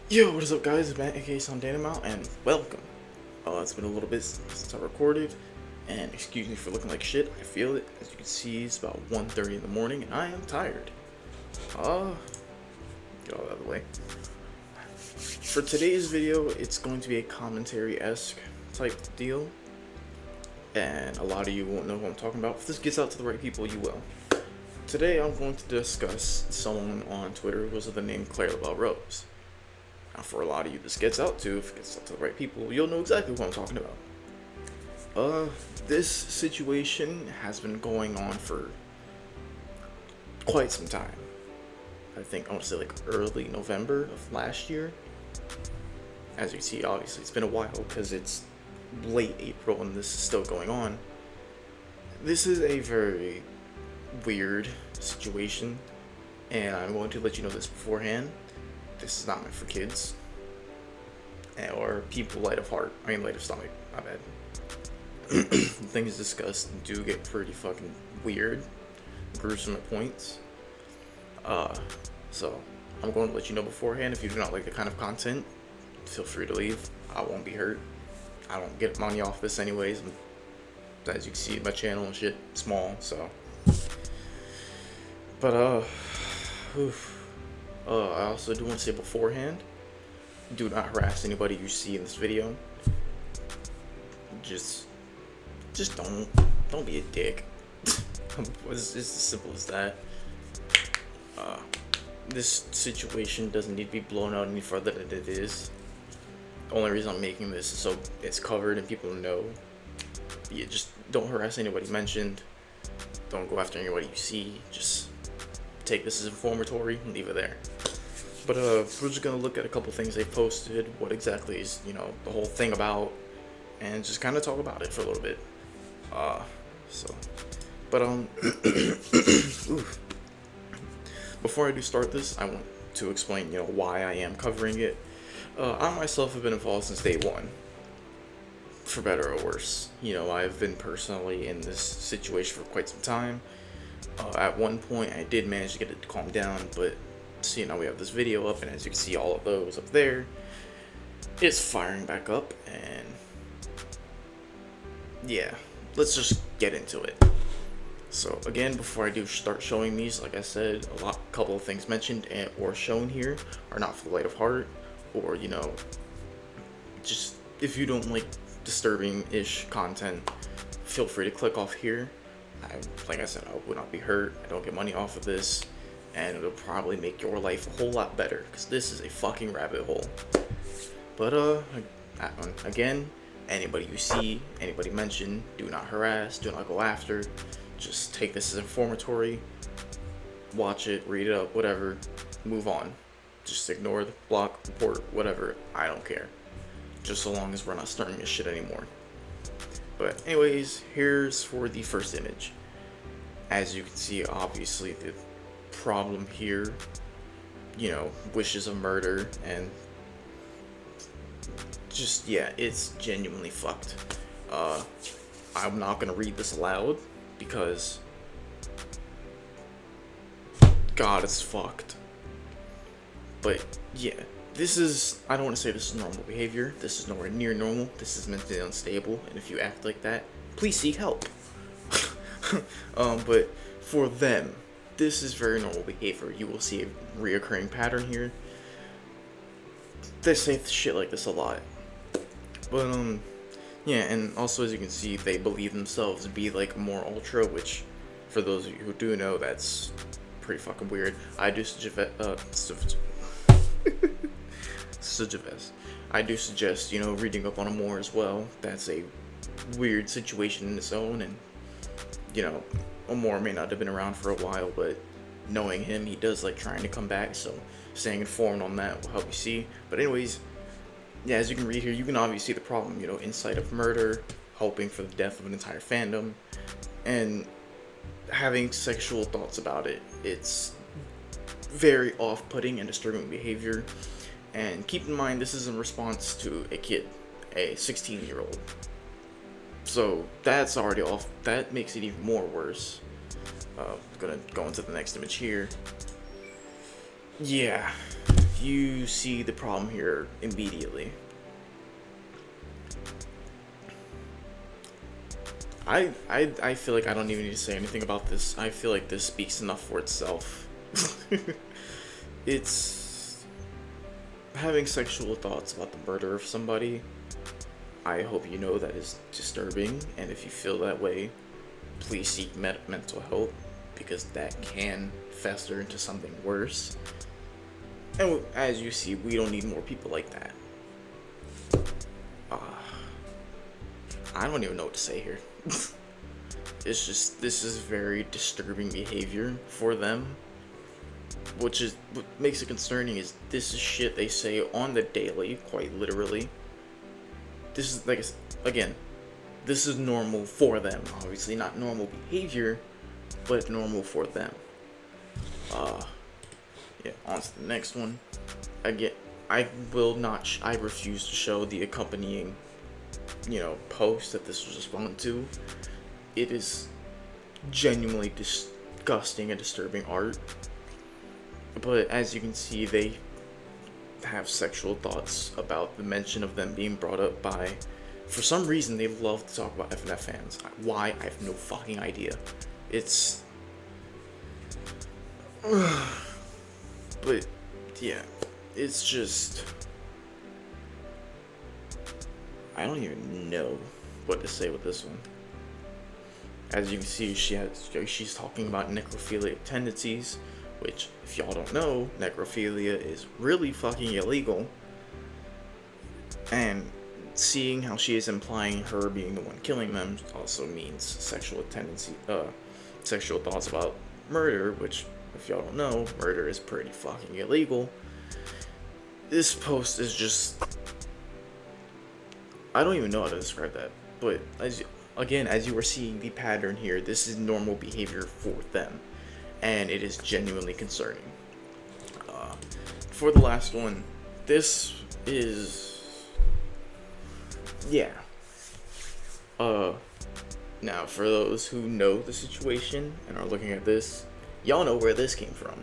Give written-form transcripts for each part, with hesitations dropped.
Yo, what is up guys, it's Matt aka Sandanamount, and welcome. It's been a little bit since I recorded, and excuse me for looking like shit, I feel it. As you can see, it's about 1:30 in the morning, and I am tired. Get all that out of the way. For today's video, it's going to be a commentary-esque type deal, and a lot of you won't know who I'm talking about. If this gets out to the right people, you will. Today, I'm going to discuss someone on Twitter who goes with the name ClareLaBelleRose. Now, for a lot of you this gets out to, if it gets out to the right people, you'll know exactly who I'm talking about. This situation has been going on for quite some time. I think I want to say like early November of last year. As you can see, obviously it's been a while because it's late April and this is still going on. This is a very weird situation, and I'm going to let you know this beforehand. This is not meant for kids or people light of heart. I mean, light of stomach. My bad. Things discussed do get pretty fucking weird, gruesome at points. So I'm going to let you know beforehand. If you do not like the kind of content, feel free to leave. I won't be hurt. I don't get money off this anyways. As you can see, my channel and shit small. So, but I also do want to say beforehand, do not harass anybody you see in this video. Just don't be a dick. It's as simple as that. This situation doesn't need to be blown out any further than it is. The only reason I'm making this is so it's covered and people know. Yeah, just don't harass anybody mentioned. Don't go after anybody you see. Just take this as informatory and leave it there. But we're just gonna look at a couple things they posted, what exactly is, the whole thing about, and just kind of talk about it for a little bit. Oof. Before I do start this, I want to explain, why I am covering it. I myself have been involved since day one, for better or worse. I've been personally in this situation for quite some time. At one point, I did manage to get it to calm down, but now we have this video up, and as you can see, all of those up there, it's firing back up, and yeah, let's just get into it. So again, before I do start showing these, like I said, a couple of things mentioned or shown here are not for the light of heart, or just if you don't like disturbing-ish content, feel free to click off here. Like I said, I would not be hurt. I don't get money off of this, and it'll probably make your life a whole lot better, because this is a fucking rabbit hole. But again, anybody you see, anybody mention, do not harass, do not go after. Just take this as informatory, watch it, read it up, whatever, move on. Just ignore the block, report, whatever, I don't care. Just so long as we're not starting this shit anymore. But anyways, here's for the first image. As you can see, obviously the problem here, wishes of murder, and just, yeah, it's genuinely fucked. I'm not gonna read this aloud because God, it's fucked. But yeah, this is, I don't want to say this is normal behavior. This is nowhere near normal. This is mentally unstable, and if you act like that, please seek help. But for them, this is very normal behavior. You will see a reoccurring pattern here. They say shit like this a lot. But yeah, and also as you can see, they believe themselves to be like more ultra, which for those of you who do know, that's pretty fucking weird. I do suggest, reading up on him more as well. That's a weird situation in its own, and Amor may not have been around for a while, but knowing him, he does like trying to come back, so staying informed on that will help you see. But anyways, yeah, as you can read here, you can obviously see the problem, incite of murder, hoping for the death of an entire fandom, and having sexual thoughts about it. It's very off-putting and disturbing behavior. And keep in mind, this is in response to a kid, a 16-year-old. So that's already off. That makes it even more worse. I'm gonna go into the next image here. Yeah, you see the problem here immediately. I feel like I don't even need to say anything about this. I feel like this speaks enough for itself. It's having sexual thoughts about the murder of somebody. I hope you know that is disturbing, and if you feel that way, please seek mental help, because that can fester into something worse. And as you see, we don't need more people like that. I don't even know what to say here. It's just, this is very disturbing behavior for them. What makes it concerning is this is shit they say on the daily, quite literally. This is, like, again, this is normal for them. Obviously not normal behavior, but normal for them. Yeah, on to the next one. Again, I refuse to show the accompanying, post that this was responded to. It is genuinely disgusting and disturbing art. But as you can see, they have sexual thoughts about the mention of them being brought up by, for some reason, they love to talk about FNF fans. Why? I have no fucking idea. It's... But, yeah. It's just... I don't even know what to say with this one. As you can see, she's talking about necrophilic tendencies, which, if y'all don't know, necrophilia is really fucking illegal. And seeing how she is implying her being the one killing them also means sexual thoughts about murder, which, if y'all don't know, murder is pretty fucking illegal. This post is just... I don't even know how to describe that, but as you were seeing the pattern here, this is normal behavior for them, and it is genuinely concerning. For the last one, this is... yeah. Now, for those who know the situation and are looking at this, y'all know where this came from.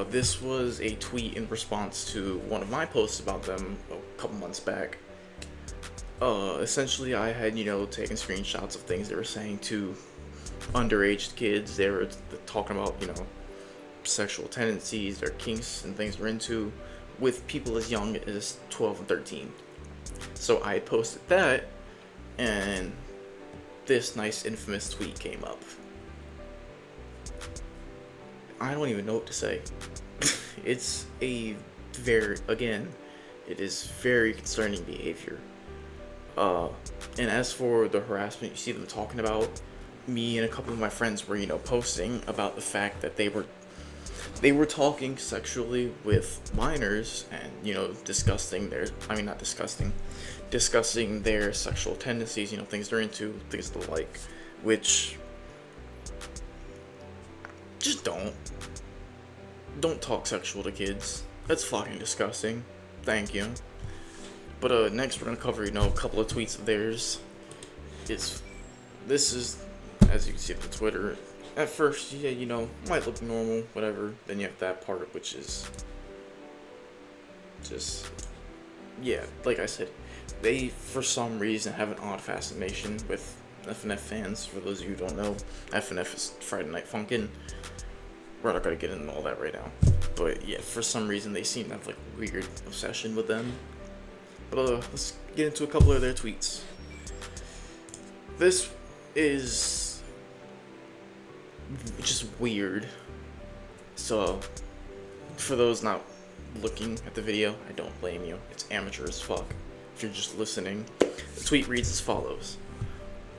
This was a tweet in response to one of my posts about them a couple months back. Essentially, I had, taken screenshots of things they were saying to underage kids. They were talking about, sexual tendencies, their kinks, and things they're into with people as young as 12 and 13. So I posted that, and this nice infamous tweet came up. I don't even know what to say. It's it is very concerning behavior. And as for the harassment you see them talking about, me and a couple of my friends were, posting about the fact that they were talking sexually with minors and, discussing their sexual tendencies, things they're into, things they like, which just don't talk sexual to kids. That's fucking disgusting. Thank you. But next we're gonna cover, a couple of tweets of theirs. This is, as you can see on the Twitter, at first, yeah, might look normal, whatever. Then you have that part, which is just, yeah, like I said, they, for some reason, have an odd fascination with FNF fans. For those of you who don't know, FNF is Friday Night Funkin'. We're not gonna get into all that right now. But yeah, for some reason, they seem to have, like, a weird obsession with them. But let's get into a couple of their tweets. This is just weird. So, for those not looking at the video, I don't blame you. It's amateur as fuck. If you're just listening, the tweet reads as follows.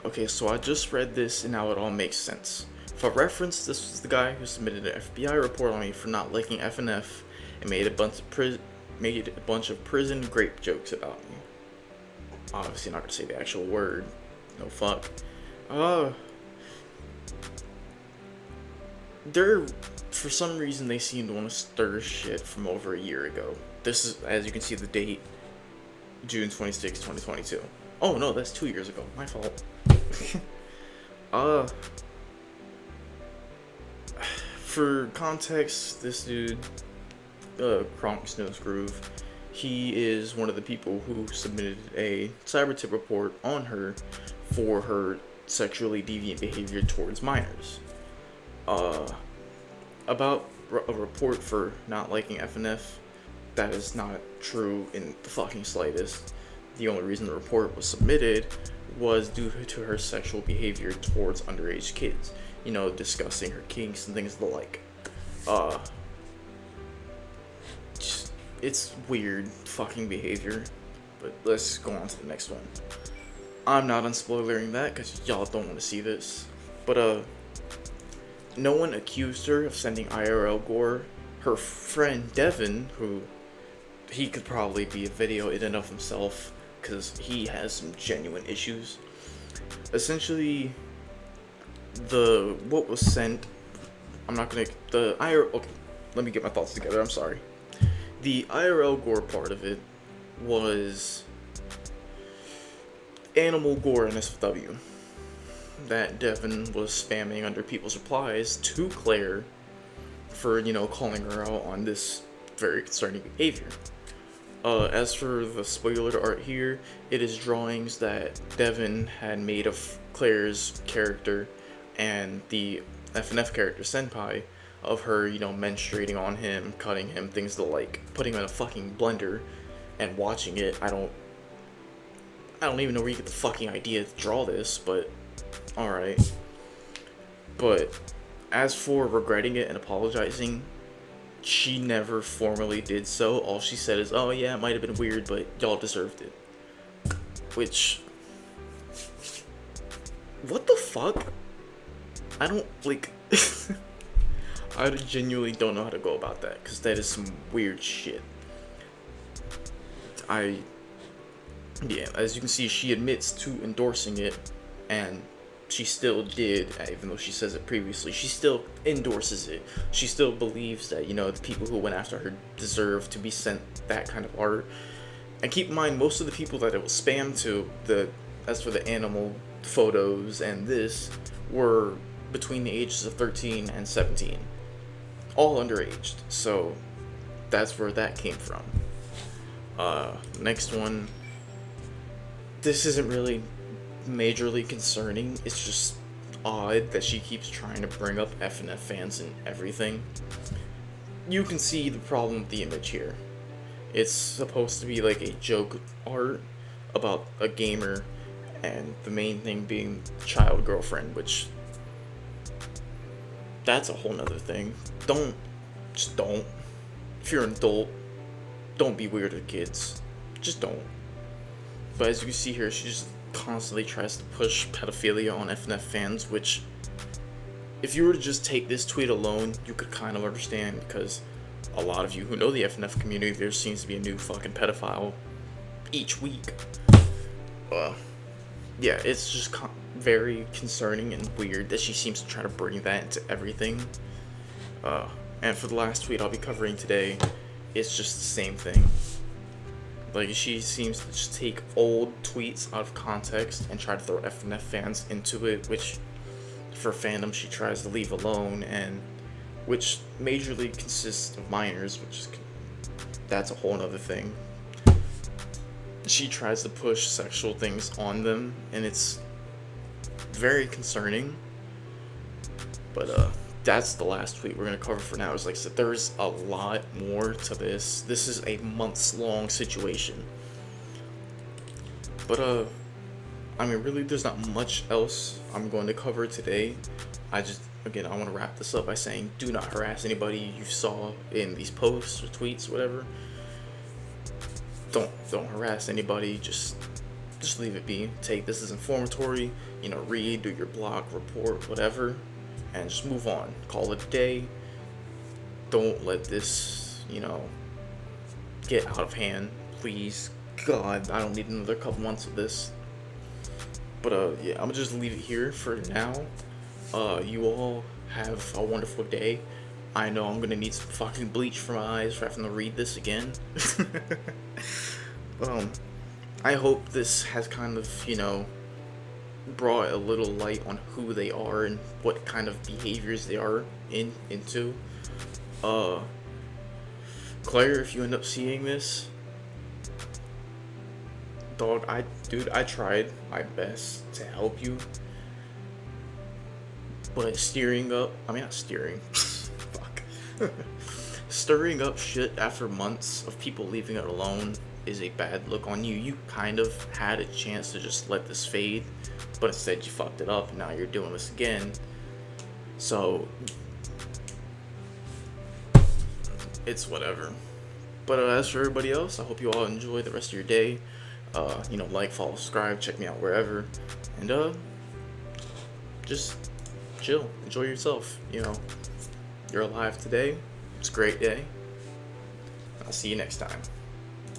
Okay, so I just read this and now it all makes sense. For reference, this was the guy who submitted an FBI report on me for not liking FNF and made a bunch of prison grape jokes about me. Obviously not gonna say the actual word. No fuck. For some reason, they seem to want to stir shit from over a year ago. This is, as you can see, the date, June 26, 2022. Oh no, that's 2 years ago. My fault. For context, this dude, Kronk Snowsgroove. He is one of the people who submitted a cyber tip report on her for her sexually deviant behavior towards minors. About a report for not liking FNF, that is not true in the fucking slightest. The only reason the report was submitted was due to her sexual behavior towards underage kids. You know, discussing her kinks and things of the like. It's weird fucking behavior. But let's go on to the next one. I'm not unspoilering that because y'all don't want to see this. But no one accused her of sending IRL gore. Her friend Devin, who he could probably be a video in and of himself because he has some genuine issues. Essentially, what was sent. Okay, let me get my thoughts together. I'm sorry. The IRL gore part of it was animal gore and SFW that Devin was spamming under people's replies to Claire for, calling her out on this very concerning behavior. As for the spoiler art here, it is drawings that Devin had made of Claire's character and the FNF character Senpai of her, menstruating on him, cutting him, things to like, putting him in a fucking blender and watching it. I don't even know where you get the fucking idea to draw this, but alright. But as for regretting it and apologizing, she never formally did so. All she said is, oh yeah, it might have been weird, but y'all deserved it. Which, what the fuck? I don't, I genuinely don't know how to go about that, because that is some weird shit. Yeah, as you can see, she admits to endorsing it, and she still did, even though she says it previously. She still endorses it. She still believes that, the people who went after her deserve to be sent that kind of art. And keep in mind, most of the people that it was spammed to, as for the animal photos and this, were between the ages of 13 and 17. All underaged. So, that's where that came from. Next one. This isn't really majorly concerning. It's just odd that she keeps trying to bring up FNF fans and everything. You can see the problem with the image here. It's supposed to be like a joke art about a gamer, and the main thing being child girlfriend, which that's a whole nother thing. Just don't. If you're an adult, don't be weird with kids. Just don't. But as you can see here, she just constantly tries to push pedophilia on FNF fans, which, if you were to just take this tweet alone, you could kind of understand, because a lot of you who know the FNF community, there seems to be a new fucking pedophile each week. Yeah, it's just very concerning and weird that she seems to try to bring that into everything. And for the last tweet I'll be covering today, it's just the same thing. Like, she seems to just take old tweets out of context and try to throw FNF fans into it, which for fandom she tries to leave alone, and which majorly consists of minors, that's a whole nother thing. She tries to push sexual things on them, and it's very concerning. But that's the last tweet we're going to cover for now. Like I said, there's a lot more to this. This is a months-long situation. But, really, there's not much else I'm going to cover today. I want to wrap this up by saying, do not harass anybody you saw in these posts or tweets, whatever. Don't harass anybody. Just leave it be. Take this as informatory. Read, do your blog, report, whatever. And just move on. Call it a day. Don't let this, get out of hand. Please. God, I don't need another couple months of this. But, yeah, I'm gonna just leave it here for now. You all have a wonderful day. I know I'm gonna need some fucking bleach for my eyes for having to read this again. But, I hope this has kind of, brought a little light on who they are and what kind of behaviors they are into. Claire, if you end up seeing this, dog, I tried my best to help you, but fuck. Stirring up shit after months of people leaving it alone is a bad look on you. You kind of had a chance to just let this fade, but instead you fucked it up, and now you're doing this again. So it's whatever. But as for everybody else, I hope you all enjoy the rest of your day. Like, follow, subscribe, check me out wherever, and just chill, enjoy yourself. You're alive today. It's a great day. I'll see you next time.